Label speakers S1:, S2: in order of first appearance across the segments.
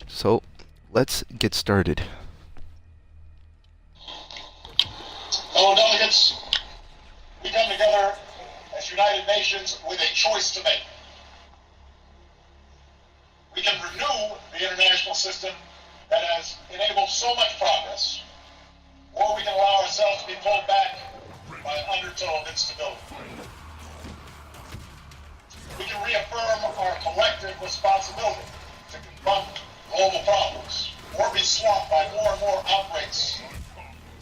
S1: So, let's get started.
S2: Fellow delegates, we come together as United Nations with a choice to make. We can renew the international system that has enabled so much progress, or we can allow ourselves to be pulled back by an undertow of instability. We can reaffirm our collective responsibility to confront global problems, or be swamped by more and more outbreaks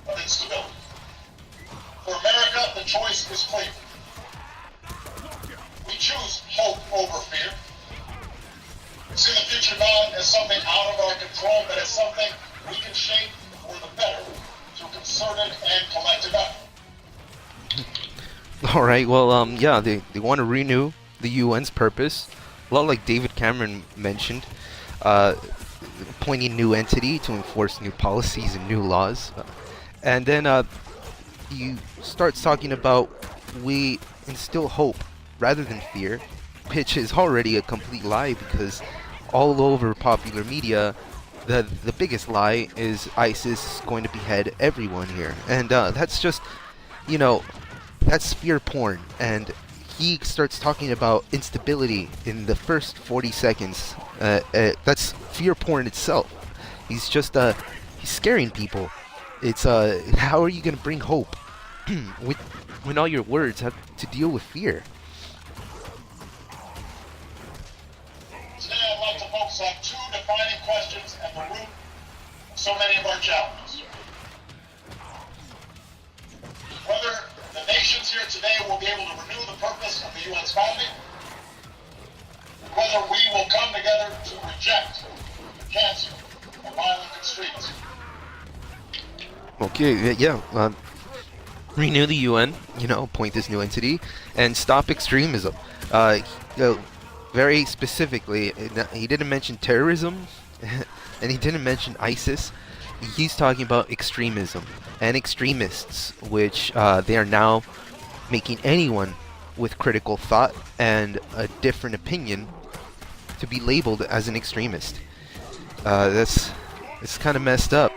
S2: of instability. For America, the choice is clear. We choose hope over fear. We see the future not as something out of our control, but as something we can shape for the better through concerted and collective effort.
S1: Alright, well, yeah, they want to renew the UN's purpose. A lot like David Cameron mentioned, appointing a new entity to enforce new policies and new laws. And then you start talking about we instill hope rather than fear, which is already a complete lie because all over popular media, the biggest lie is ISIS is going to behead everyone here. And that's just, that's fear porn. And he starts talking about instability in the first 40 seconds. That's fear porn itself. He's just, he's scaring people. It's, how are you going to bring hope when all your words have to deal with fear?
S2: Today I'd like to focus on two defining questions at the root of so many of our challenges. Whether the nations here today will be able to renew the purpose of the UN's founding, and whether we will come together to reject the cancer of violent extremism.
S1: Okay, yeah. Renew the UN, appoint this new entity, and stop extremism. Very specifically, he didn't mention terrorism, and he didn't mention ISIS. He's talking about extremism and extremists, which they are now making anyone with critical thought and a different opinion to be labeled as an extremist. It's kind of messed up.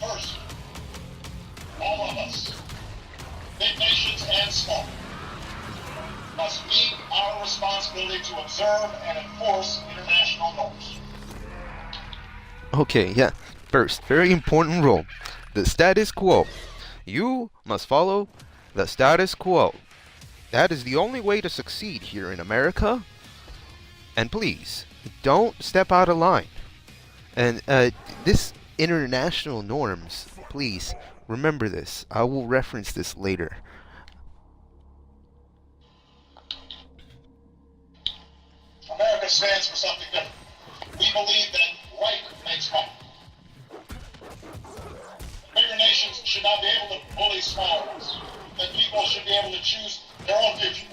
S2: First, all of us, big nations and small, must meet our responsibility to observe and enforce international norms.
S1: Okay, yeah. First, very important rule. The status quo. You must follow the status quo. That is the only way to succeed here in America. And please, don't step out of line. And this international norms, please, remember this. I will reference this later.
S2: America stands for something different. We believe that right makes right. Bigger nations should not be able to bully smaller ones. That people should be able to choose their own future.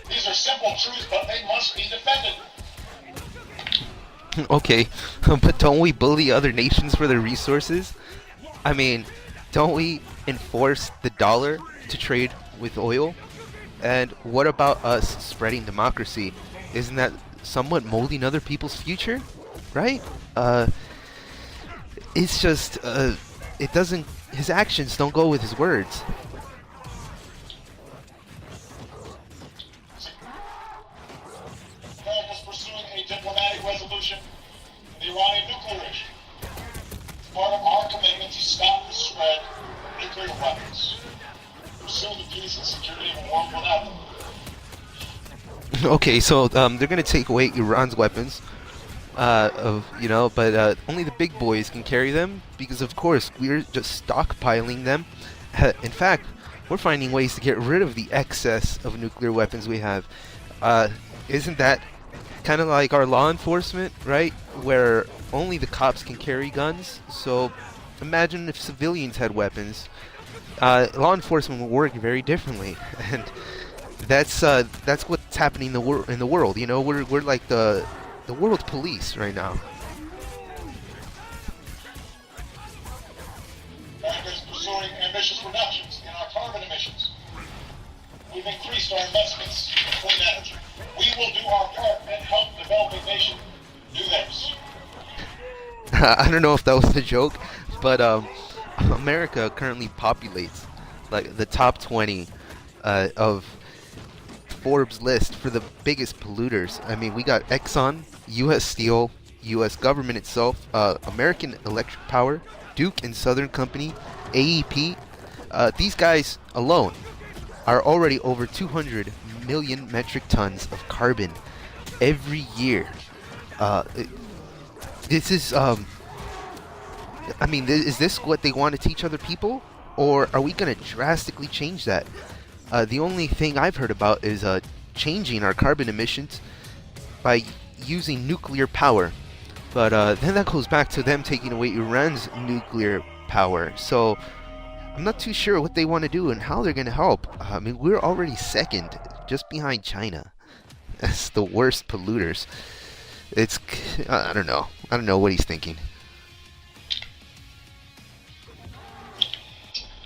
S2: These are simple truths, but they must be defended.
S1: Okay, but don't we bully other nations for their resources? I mean, don't we enforce the dollar to trade with oil? And what about us spreading democracy? Isn't that somewhat molding other people's future? Right? It's just, it doesn't, his actions don't go with his words.
S2: America is pursuing a diplomatic resolution of the Iranian nuclear issue. It's part of our commitment to stop the spread of nuclear weapons, pursue the peace and security of a world without them.
S1: Okay, so they're gonna take away Iran's weapons, but only the big boys can carry them because, of course, we're just stockpiling them. In fact, we're finding ways to get rid of the excess of nuclear weapons we have. Isn't that kind of like our law enforcement, right? Where only the cops can carry guns. So imagine if civilians had weapons. Law enforcement would work very differently, and that's what's happening in the world. We're like the world police right now.
S2: America is pursuing ambitious reductions in our carbon emissions. We we've increased our investments in clean energy. We will do our part and help developing nations do theirs.
S1: I don't know if that was a joke, but America currently populates like the top 20 of Forbes list for the biggest polluters. I mean, we got Exxon, U.S. Steel, U.S. government itself, American Electric Power, Duke and Southern Company, AEP. These guys alone are already over 200 million metric tons of carbon every year. This is, I mean, is this what they want to teach other people? Or are we going to drastically change that? The only thing I've heard about is changing our carbon emissions by using nuclear power. But then that goes back to them taking away Iran's nuclear power. So I'm not too sure what they want to do and how they're going to help. I mean, we're already second, just behind China. That's the worst polluters. It's, I don't know. I don't know what he's thinking.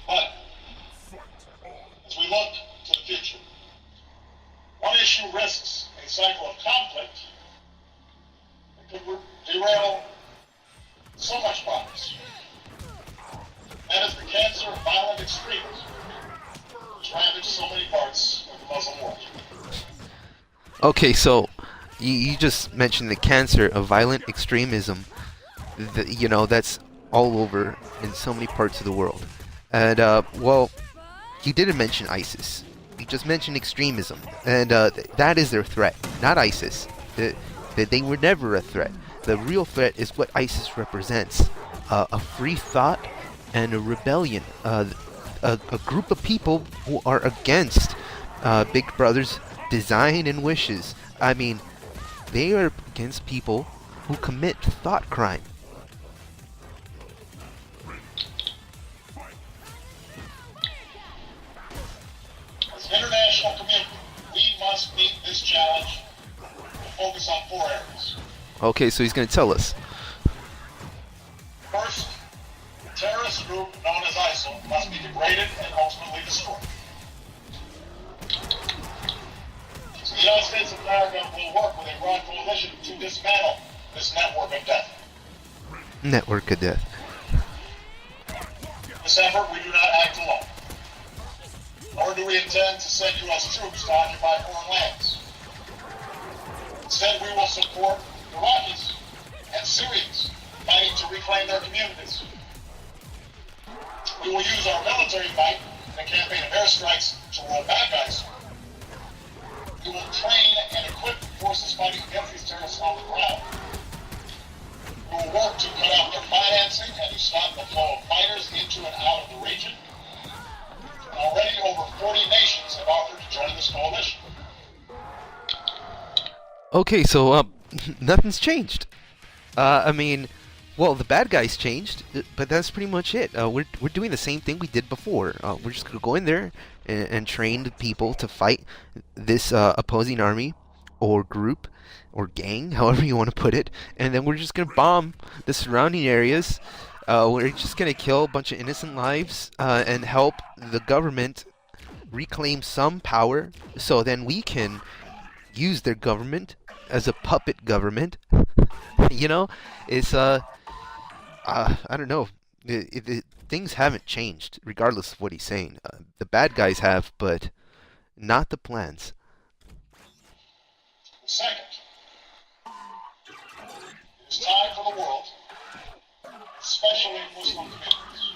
S2: But as we look to the future, one issue risks a cycle of conflict that could derail so much progress. That is the cancer of violent extremism, which ravaged so many parts of the Muslim world.
S1: Okay, so you just mentioned the cancer of violent extremism. You know, that's all over in so many parts of the world. And, well, you didn't mention ISIS. You just mentioned extremism. And that is their threat, not ISIS. They were never a threat. The real threat is what ISIS represents. A free thought and a rebellion. A group of people who are against Big Brother's design and wishes. I mean, they are against people who commit thought crime.
S2: As an international community, we must meet this challenge and focus on 4 areas.
S1: Okay, so he's going to tell us.
S2: First, the terrorist group known as ISIL must be degraded and ultimately destroyed. The United States of America will work with a broad coalition to dismantle this network of death.
S1: Network of death.
S2: In this effort, we do not act alone. Nor do we intend to send U.S. troops to occupy foreign lands. Instead, we will support Iraqis and Syrians fighting to reclaim their communities. We will use our military might in a campaign of airstrikes to roll back ISIL. We will train and equip forces fighting against these terrorists on the ground. We will work to cut off their financing and to stop the flow of fighters into and out of the region. And already over 40 nations have offered to join this coalition.
S1: Okay, so nothing's changed. I mean, well, the bad guys changed, but that's pretty much it. We're doing the same thing we did before. We're just gonna go in there and train the people to fight this opposing army or group or gang, however you want to put it, and then we're just gonna bomb the surrounding areas. We're just gonna kill a bunch of innocent lives and help the government reclaim some power, so then we can use their government as a puppet government. You know, it's I don't know. Things haven't changed, regardless of what he's saying. The bad guys have, but not the plans.
S2: Second, it is time for the world, especially Muslim communities,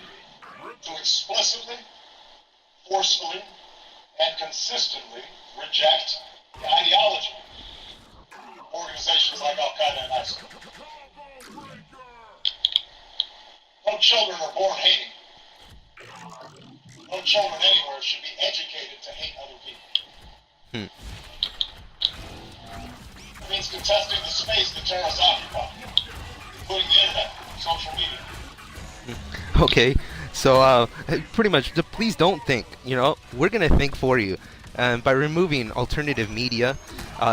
S2: to explicitly, forcefully, and consistently reject the ideology of organizations like Al-Qaeda and ISIL. No children are born hating. No children anywhere should be educated to hate other people. It means contesting the space the terrorists occupy, including the internet, social media.
S1: Okay, so pretty much, please don't think. You know, we're gonna think for you. And by removing alternative media,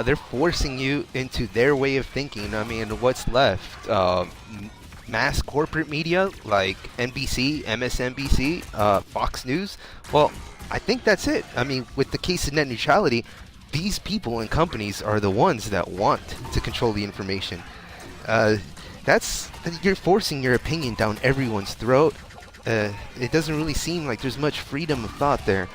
S1: they're forcing you into their way of thinking. I mean, what's left? Mass corporate media like NBC, MSNBC, Fox News. Well, I think that's it. I mean, with the case of net neutrality, these people and companies are the ones that want to control the information. Uh, that's you're forcing your opinion down everyone's throat. It doesn't really seem like there's much freedom of thought there.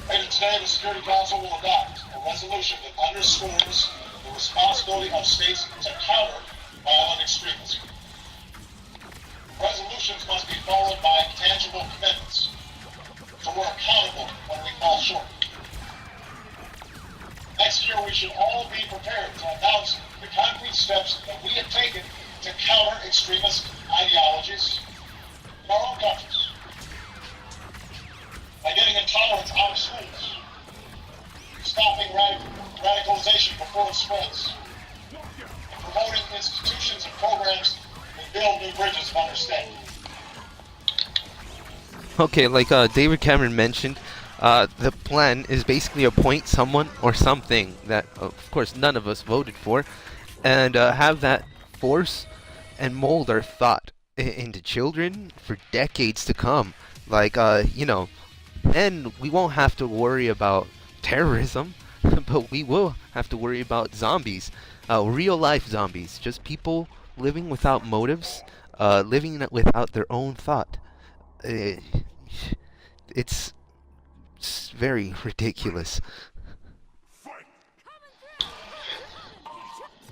S2: Later today, the Security Council will adopt a resolution that underscores the responsibility of states to counter violent extremism. Resolutions must be followed by tangible commitments, so we're accountable when we fall short. Next year, we should all be prepared to announce the concrete steps that we have taken to counter extremist ideologies in our own countries. By getting intolerance out of schools, stopping radicalization before it spreads, and promoting institutions and programs that build new bridges of understanding.
S1: Okay, like David Cameron mentioned, the plan is basically appoint someone or something that, of course, none of us voted for, and have that force and mold our thought into children for decades to come. Like, then we won't have to worry about terrorism, but we will have to worry about zombies, real-life zombies, just people living without motives, living without their own thought. It's very ridiculous.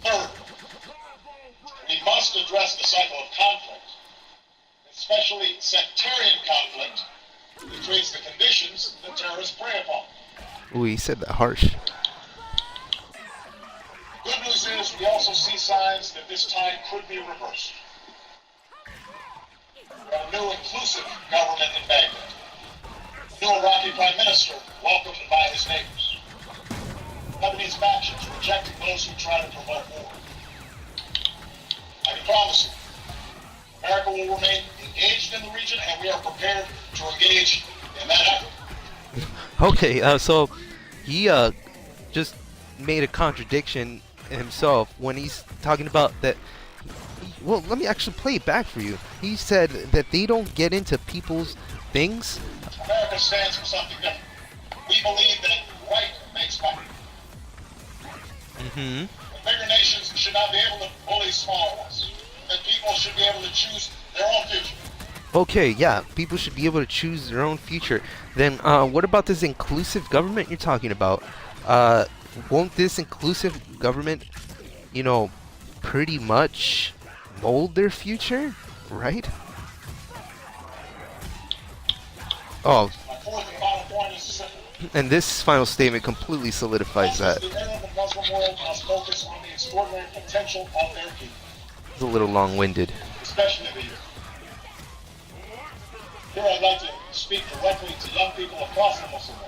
S2: Third, we must address the cycle of conflict, especially sectarian conflict, that creates the conditions that terrorists prey upon.
S1: Ooh, he said that harsh.
S2: Good news is we also see signs that this tide could be reversed. We have a new inclusive government in Baghdad. A new Iraqi prime minister welcomed by his neighbors. Lebanese factions rejecting those who try to provoke war. I can promise you, America will remain engaged in the region, and we are prepared to engage in that effort.
S1: Okay, so he just made a contradiction himself when he's talking about that. Well, let me actually play it back for you. He said that they don't get into people's things.
S2: America stands for something different. We believe that right makes right.
S1: Mm-hmm.
S2: Bigger nations should not be able to bully smaller ones. That people should be able to choose their own future.
S1: Okay, yeah, people should be able to choose their own future. Then, what about this inclusive government you're talking about? Won't this inclusive government, pretty much mold their future, right? Oh,
S2: My fourth and final point is simple.
S1: and this final statement completely solidifies that.
S2: The Arab and Muslim world must focus on the extraordinary potential of their people,
S1: It's a little long-winded.
S2: especially the youth. Here I'd like to speak directly to young people across the Muslim world.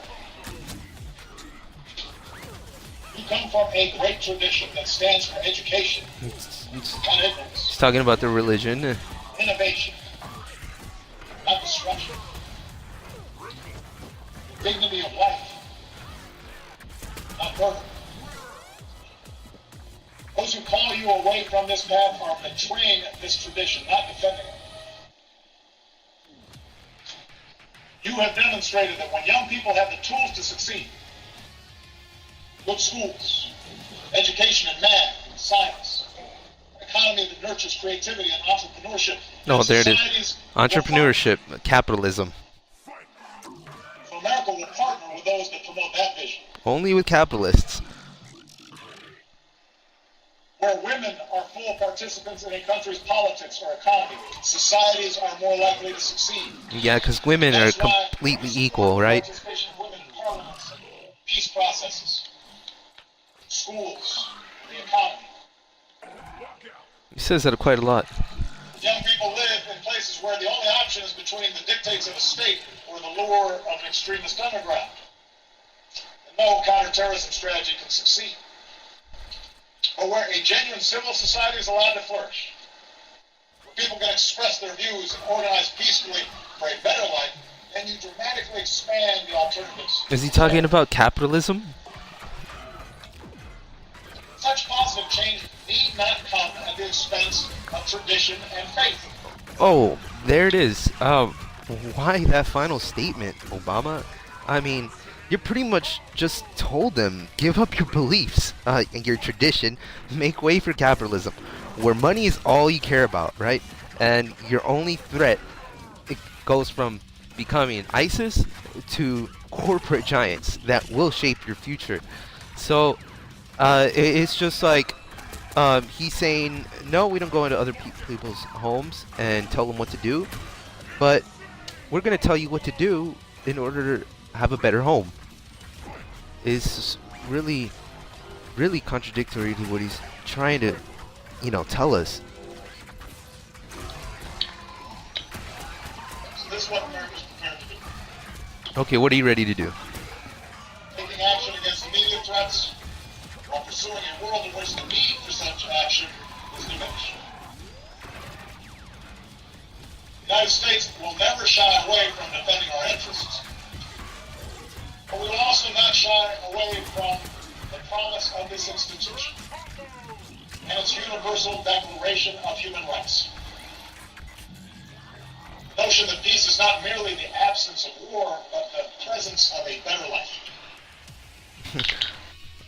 S2: We come from a great tradition that stands for education, not ignorance,
S1: He's talking about the religion.
S2: innovation, not destruction, dignity of life, not murder. Those who call you away from this path are betraying this tradition, not defending it. You have demonstrated that when young people have the tools to succeed, good schools, education in math, science, an economy that nurtures creativity and entrepreneurship.
S1: Oh, there it is.
S2: societies
S1: Entrepreneurship, capitalism.
S2: will find. So America will partner with those that promote that vision.
S1: Only with capitalists.
S2: Where women are full participants in a country's politics or economy, societies are more likely to succeed.
S1: Yeah, because women are
S2: That's why
S1: completely
S2: we support
S1: equal, right?
S2: Participation of women in parliaments, and peace processes, schools, the economy.
S1: He says that quite a lot.
S2: Young people live in places where the only option is between the dictates of a state or the lure of an extremist underground. And no counterterrorism strategy can succeed. Or where a genuine civil society is allowed to flourish. Where people can express their views and organize peacefully for a better life, then you dramatically expand the alternatives.
S1: Is he talking about capitalism?
S2: Such positive change need not come at the expense of tradition and faith.
S1: Oh, there it is. why that final statement, Obama? I mean, you pretty much just told them, give up your beliefs and your tradition, make way for capitalism, where money is all you care about, right? And your only threat, it goes from becoming ISIS to corporate giants that will shape your future. So it's just like he's saying, no, we don't go into other people's homes and tell them what to do, but we're going to tell you what to do in order to have a better home. Is really, really contradictory to what he's trying to, tell us.
S2: So this is what America's prepared to do.
S1: Okay, what are you ready to do?
S2: Taking action against immediate threats while pursuing a world in which the need for such action is diminished. The United States will never shy away from defending our interests, but we will also not shy away from the promise of this institution and its Universal Declaration of Human Rights. The notion that peace is not merely the absence of war, but the presence of a better life.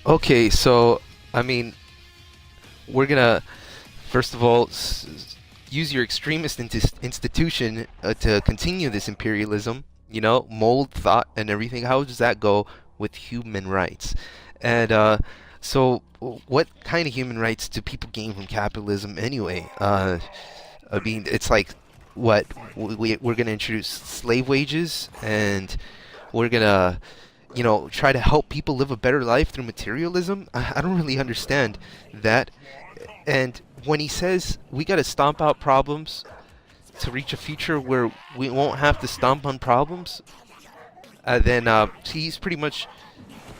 S1: Okay, so, I mean, we're gonna, first of all, use your extremist institution to continue this imperialism, mold thought and everything. How does that go with human rights? And so what kind of human rights do people gain from capitalism anyway? I mean, it's like, what, we're going to introduce slave wages, and we're going to, try to help people live a better life through materialism? I don't really understand that. And when he says we got to stomp out problems to reach a future where we won't have to stomp on problems, then he's pretty much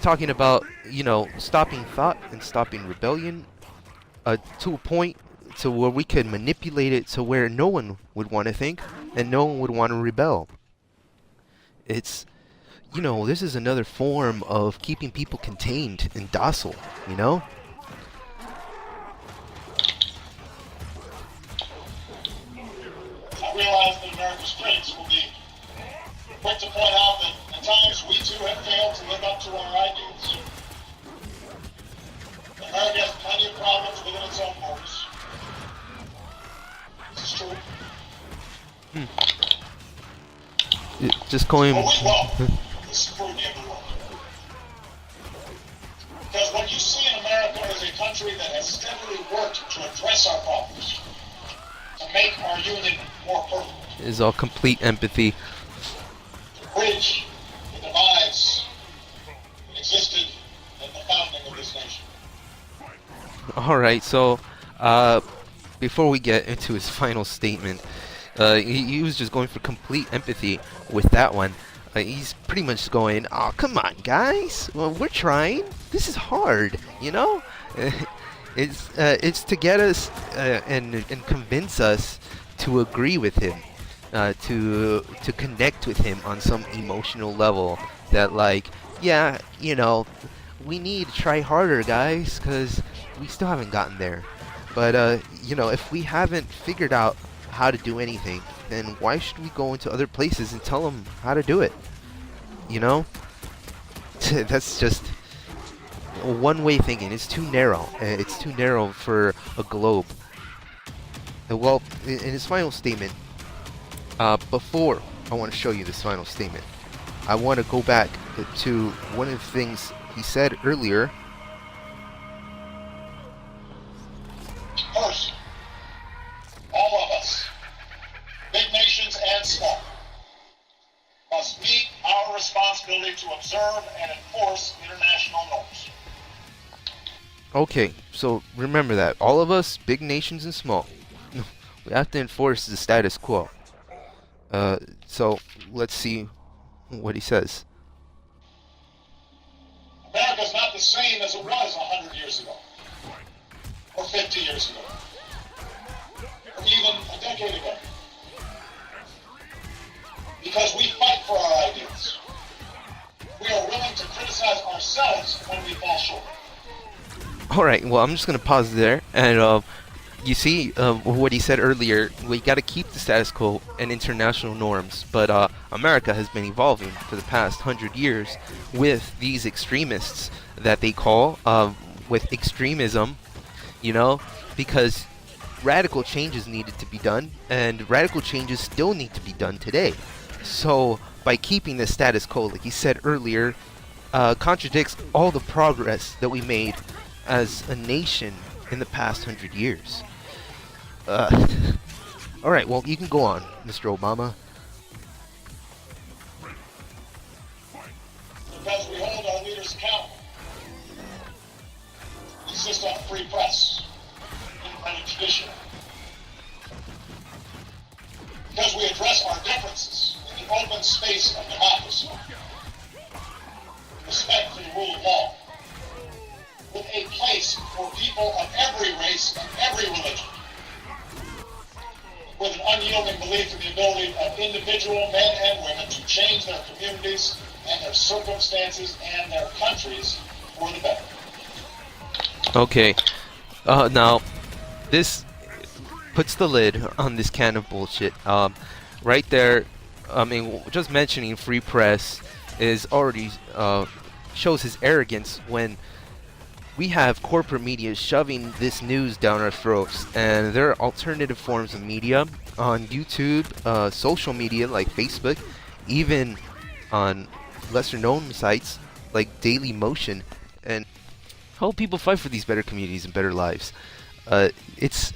S1: talking about, stopping thought and stopping rebellion to a point to where we could manipulate it to where no one would want to think and no one would want to rebel. It's, this is another form of keeping people contained and docile,
S2: I realize that America's critics will be quick to point out that at times we too have failed to live up to our ideals. America has plenty of problems within its own borders. This is true.
S1: Just calling.
S2: But we welcome the scrutiny of the world. Because what you see in America is a country that has steadily worked to address our problems, to make our union more perfect.
S1: Is all complete empathy.
S2: To bridge the divides that existed at the founding of this nation.
S1: Alright, so before we get into his final statement, he was just going for complete empathy with that one. He's pretty much going, oh, come on, guys. Well, we're trying. This is hard, It's to get us and convince us to agree with him, to connect with him on some emotional level. That, like, yeah, we need to try harder, guys, because we still haven't gotten there. But if we haven't figured out how to do anything, then why should we go into other places and tell them how to do it? That's just one-way thinking. It's too narrow. It's too narrow for a globe. Well, in his final statement, before I want to show you this final statement, I want to go back to one of the things he said earlier.
S2: First, all of us, big nations and small, must meet our responsibility to observe and enforce international norms.
S1: Okay, so remember that. All of us, big nations and small, we have to enforce the status quo. So let's see what he says.
S2: America's not the same as it was 100 years ago, or 50 years ago, or even a decade ago. Because we fight for our ideals. We are willing to criticize ourselves when we fall short.
S1: Alright, well, I'm just going to pause there, and You see, what he said earlier, we got to keep the status quo and international norms, but America has been evolving for the past 100 years with these extremists that they call, with extremism, you know, because radical changes needed to be done, and radical changes still need to be done today. So, by keeping the status quo, like he said earlier, contradicts all the progress that we made as a nation in the past 100 years. All right, well, you can go on, Mr. Obama.
S2: Because we hold our leaders accountable. We insist on a free press, independent judiciary. Because we address our differences in the open space of democracy. Respect for the rule of law. With a place for people of every race and every religion. With an unyielding belief in the ability of individual men and women to change their communities and their circumstances and their countries for the better.
S1: Okay, now, this puts the lid on this can of bullshit. Right there, I mean, just mentioning free press is already shows his arrogance when we have corporate media shoving this news down our throats, and there are alternative forms of media on YouTube, social media like Facebook, even on lesser known sites like Daily Motion, and help people fight for these better communities and better lives. It's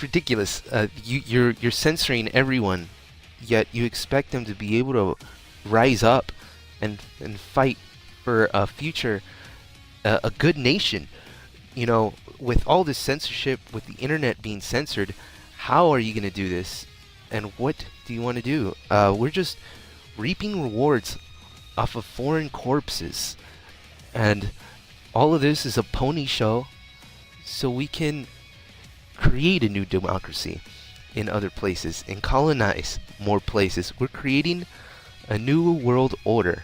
S1: ridiculous. You're censoring everyone, yet you expect them to be able to rise up and fight for a future, a good nation. You know, with all this censorship, with the internet being censored, how are you going to do this? And what do you want to do? We're just reaping rewards off of foreign corpses. And all of this is a pony show so we can create a new democracy in other places and colonize more places. We're creating a new world order.